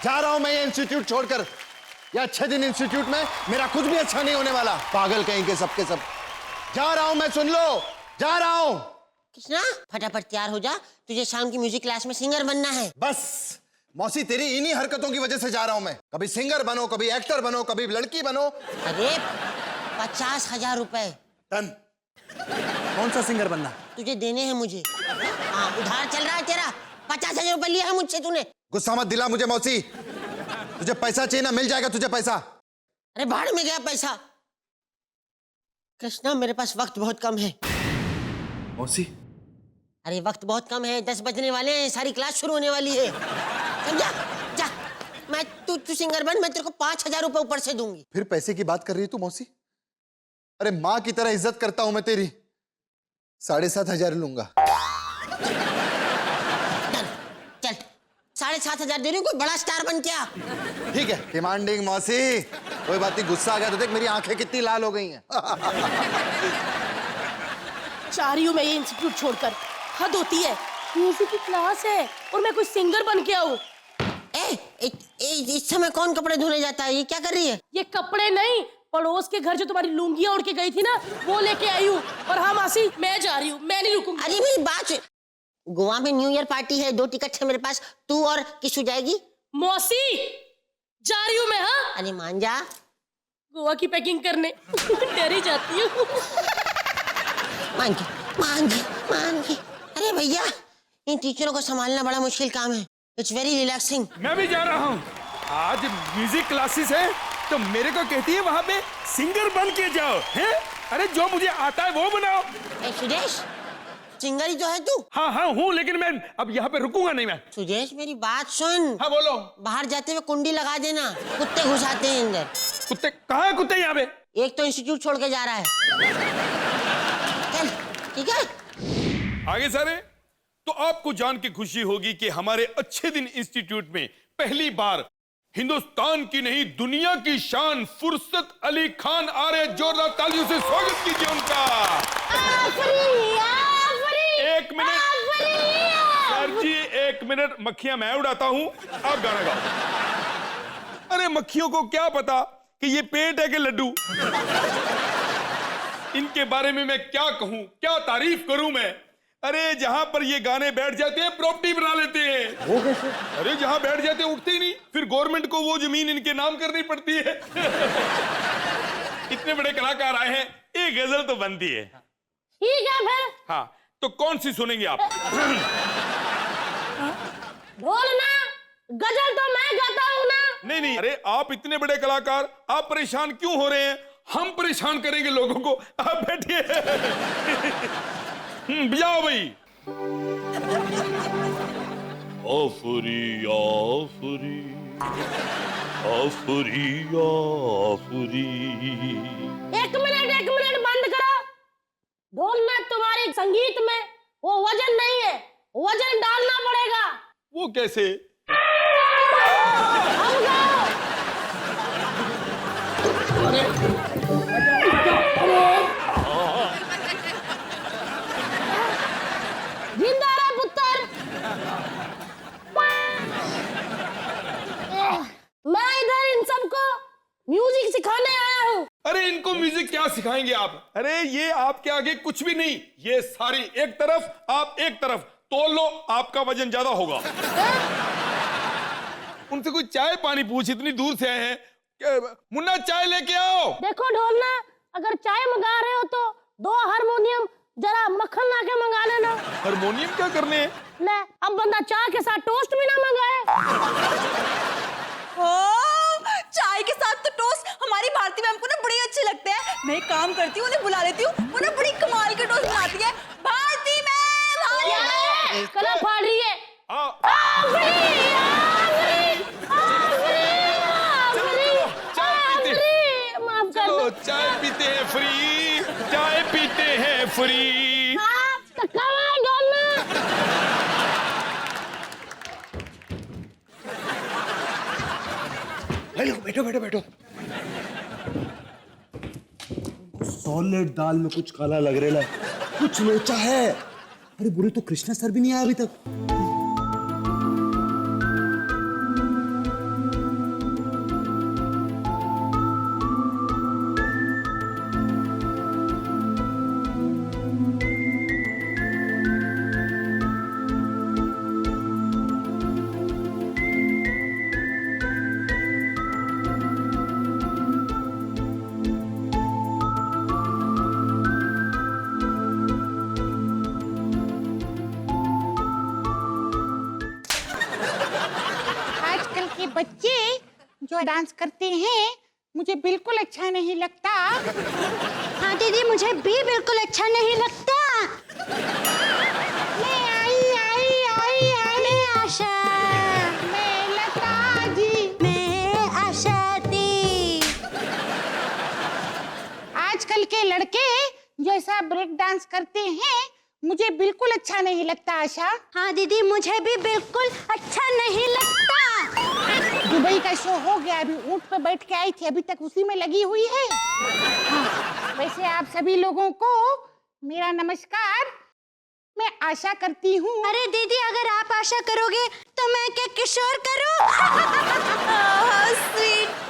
जा रहा हूं मैं ये इंस्टीट्यूट छोड़कर। ये अच्छे दिन इंस्टीट्यूट में मेरा कुछ भी अच्छा नहीं होने वाला। पागल कहीं के सबके सब। जा रहा हूं मैं, सुन लो, जा रहा हूं। कृष्णा फटाफट तैयार हो जा, तुझे शाम की म्यूजिक क्लास में सिंगर बनना है। बस मौसी, तेरी इन्हीं हरकतों की वजह से जा रहा हूं मैं। कभी सिंगर बनो, कभी एक्टर बनो, कभी लड़की बनो। अरे 50,000 रुपए। डन। कौन सा सिंगर बनना? तुझे देने हैं मुझे। हाँ, उधार चल रहा है तेरा। 50,000 रुपए लिया है मुझसे तूने। गुस्सा मत दिला मुझे मौसी। तुझे पैसा चाहिए ना, मिल जाएगा तुझे पैसा। अरे भाड़ में गया पैसा। कृष्णा मेरे पास वक्त बहुत कम है। मौसी, अरे वक्त बहुत कम है, 10 बजने वाले हैं, सारी क्लास शुरू होने वाली है। समझा? जा, मैं तू सिंगर बन, मैं तेरे को 5,000 रुपए ऊपर से दूंगी। फिर पैसे की बात कर रही है तू मौसी? अरे माँ की तरह इज्जत करता हूं मैं तेरी। 7,500 लूंगा। चल 7,500 दे रही हूँ, कोई बड़ा स्टार बन क्या? ठीक है, डिमांडिंग मौसी। कोई बात नहीं, गुस्सा आ गया तो देख मेरी आंखें कितनी लाल हो गई हैं। चाह रही हूँ मैं ये इंस्टीट्यूट छोड़कर। हद होती है, म्यूजिक की क्लास है और मैं कोई सिंगर बन के आऊँ। इस समय कौन कपड़े धोने जाता है? ये क्या कर रही है? ये कपड़े नहीं, पड़ोस के घर जो तुम्हारी लुंगियां उड़ के गई थी ना, वो लेके आई हूँ। और हाँ मासी, मैं जा रही हूँ, मैं नहीं रुकूंगी। अरे मेरी बात, गोवा में न्यू ईयर पार्टी है, 2 टिकट है मेरे पास। तू और किशु जाएगी? मौसी जा रही हूँ मैं। हाँ अरे मान जा। गोवा की पैकिंग करने। डर ही जाती हूँ। मान गई। अरे भैया, इन टीचरों को संभालना बड़ा मुश्किल काम है। It's very relaxing. मैं भी जा रहा हूँ। आज म्यूजिक क्लासेस है तो मेरे को कहती है वहाँ पे सिंगर बन के जाओ। हैं? अरे जो मुझे आता है वो बनाओ। सुदेश, सिंगर ही तो है तू। हाँ हूँ, लेकिन मैं अब यहाँ पे रुकूंगा नहीं मैं। सुदेश मेरी बात सुन। हाँ बोलो। बाहर जाते हुए कुंडी लगा देना, कुत्ते घुसाते हैं अंदर। कुत्ते कहाँ है? कुत्ते यहाँ पे। एक तो इंस्टीट्यूट छोड़ के जा रहा है। चल ठीक है। आगे सारे। तो आपको जान के खुशी होगी कि हमारे अच्छे दिन इंस्टीट्यूट में पहली बार हिंदुस्तान की नहीं दुनिया की शान फुर्सत अली खान आ रहे। जोरदार तालियों से स्वागत कीजिए उनका। एक मिनट सर जी, 1 मिनट। मक्खियां मैं उड़ाता हूं, आप गाना गाओ। अरे मक्खियों को क्या पता कि ये पेट है कि लड्डू। इनके बारे में मैं क्या कहूं, क्या तारीफ करूं मैं। अरे जहां पर ये गाने बैठ जाते हैं प्रॉपर्टी बना लेते हैं। वो कैसे? अरे जहां बैठ जाते हैं उठते ही नहीं, फिर गवर्नमेंट को वो जमीन इनके नाम करनी पड़ती है। इतने बड़े कलाकार आए हैं, एक गजल तो बनती है। ठीक है फिर। हाँ तो कौन सी सुनेंगे आप? बोलना, गजल तो मैं गाता हूँ ना। नहीं, अरे आप इतने बड़े कलाकार, आप परेशान क्यों हो रहे हैं? हम परेशान करेंगे लोगों को, आप बैठिए। बजाओ भाई। आफरी आफरी आफरी आफरी। एक मिनट बंद करो। ढोलना तुम्हारे संगीत में वो वजन नहीं है, वजन डालना पड़ेगा। वो कैसे? हम गाओ। जिंदा रहे पुत्र। मैं इधर इन सबको म्यूजिक सिखाने आया हूँ। अरे इनको म्यूजिक क्या सिखाएंगे आप? अरे ये आपके आगे कुछ भी नहीं। ये सारी एक तरफ, आप एक तरफ। तोल लो, आपका वजन ज्यादा होगा। उनसे कोई चाय पानी पूछ, इतनी दूर से आए हैं। मुन्ना चाय लेके आओ। देखो ढोलना, अगर चाय मंगा रहे हो तो 2 हारमोनियम जरा मक्खन ला के मंगा लेना। हारमोनियम क्या करने हैं? ले, अब बंदा चाय के साथ टोस्ट भी ना मंगाए। चाय के साथ तो टोस्ट हमारी भारती मैम को ना बड़ी अच्छे लगते हैं। मैं एक काम करती हूँ, उन्हें बुला लेती हूँ, वो ना बड़ी कमाल के टोस्ट बनाती है। भारती मैम कला फाड़ रही है। माफ कर दो। चाय पीते हैं फ्री, चाय पीते हैं फ्री। तो कमाल ढोलना। बैठो बैठो बैठो। सॉलिड दाल में कुछ काला लग रहा है, कुछ लोचा है। अरे बुरे तो कृष्णा सर भी नहीं आया अभी तक। ये बच्चे जो डांस करते हैं मुझे बिल्कुल अच्छा नहीं लगता। हाँ दीदी, मुझे भी बिल्कुल अच्छा नहीं लगता। मैं आई मैं आशा, मैं लता जी, मैं आशा दी। आजकल के लड़के जो ऐसा ब्रेक डांस करते हैं मुझे बिल्कुल अच्छा नहीं लगता आशा। हाँ दीदी, मुझे भी बिल्कुल अच्छा नहीं लगता। दुबई का शो हो गया, अभी ऊंट पे बैठ के आई थी, अभी तक उसी में लगी हुई है। हाँ, वैसे आप सभी लोगों को मेरा नमस्कार। मैं आशा करती हूँ। अरे दीदी, अगर आप आशा करोगे तो मैं क्या किशोर करूँ? How sweet